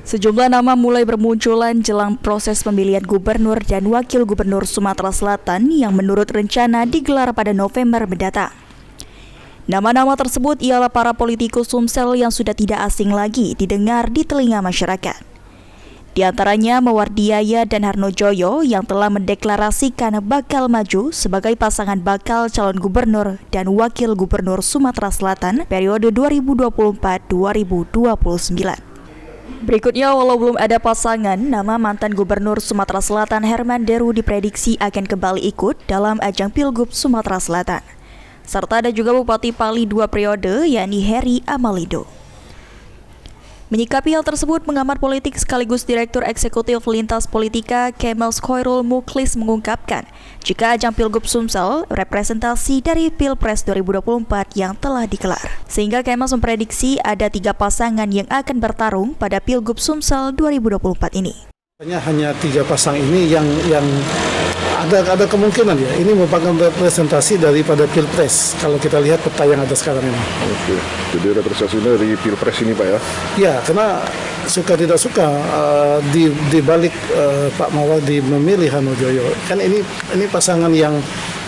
Sejumlah nama mulai bermunculan jelang proses pemilihan gubernur dan wakil gubernur Sumatera Selatan yang menurut rencana digelar pada November mendatang. Nama-nama tersebut ialah para politikus Sumsel yang sudah tidak asing lagi didengar di telinga masyarakat. Di antaranya Mawardiaya dan Harnojoyo yang telah mendeklarasikan bakal maju sebagai pasangan bakal calon gubernur dan wakil gubernur Sumatera Selatan periode 2024-2029. Berikutnya, walau belum ada pasangan, nama mantan Gubernur Sumatera Selatan Herman Deru diprediksi akan kembali ikut dalam ajang Pilgub Sumatera Selatan. Serta ada juga Bupati Pali 2 periode, yakni Heri Amalindo. Menyikapi hal tersebut, pengamat politik sekaligus Direktur Eksekutif Lintas Politika Kemas Khoirul Muklis mengungkapkan, jika ajang Pilgub Sumsel representasi dari Pilpres 2024 yang telah digelar. Sehingga Kemas memprediksi ada 3 pasangan yang akan bertarung pada Pilgub Sumsel 2024 ini. Hanya 3 pasang ini yang ada kemungkinan ya, ini merupakan representasi daripada Pilpres kalau kita lihat peta yang ada sekarang ini. Oke, jadi representasi dari Pilpres ini Pak ya? Ya, karena suka tidak suka di balik Pak Mawardi memilih Harnojoyo, kan ini pasangan yang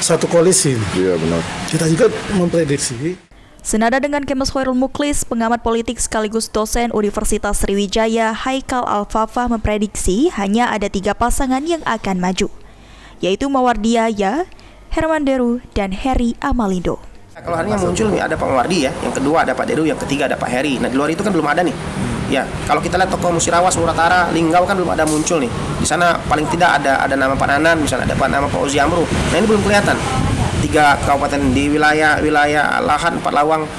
satu koalisi. Iya benar. Kita juga memprediksi. Senada dengan Kemas Khoirul Muklis, pengamat politik sekaligus dosen Universitas Sriwijaya Haikal Alfafa memprediksi hanya ada 3 pasangan yang akan maju, yaitu Mawardiaya, Herman Deru, dan Heri Amalindo. Kalau hari ini muncul nih ada Pak Mawardi ya, yang kedua ada Pak Deru, yang ketiga ada Pak Heri. Nah di luar itu kan belum ada nih. Ya, kalau kita lihat tokoh Musirawas, Muratara, Linggau kan belum ada muncul nih. Di sana paling tidak ada nama Pak Nanan, misalnya ada nama Pak Ozi Amru. Nah ini belum kelihatan. 3 kabupaten di wilayah Lahan, Empat Lawang,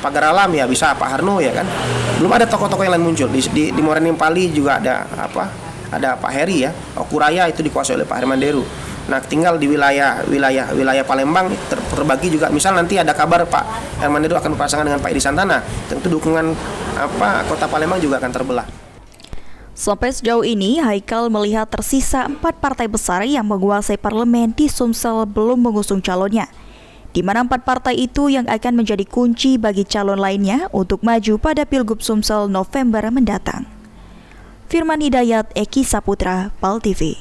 Pagar Alam ya bisa Pak Harno ya kan. Belum ada tokoh-tokoh yang lain muncul. Di Morenim Pali juga ada Pak Heri ya. Okuraya itu dikuasai oleh Pak Herman Deru. Nah, tinggal di wilayah Palembang terbagi juga. Misal nanti ada kabar Pak Herman Deru akan berpasangan dengan Pak Edi Santana, tentu dukungan Kota Palembang juga akan terbelah. Sampai sejauh ini, Haikal melihat tersisa 4 partai besar yang menguasai parlemen di Sumsel belum mengusung calonnya, di mana 4 partai itu yang akan menjadi kunci bagi calon lainnya untuk maju pada Pilgub Sumsel November mendatang. Firman Hidayat, Eki Saputra, PAL TV.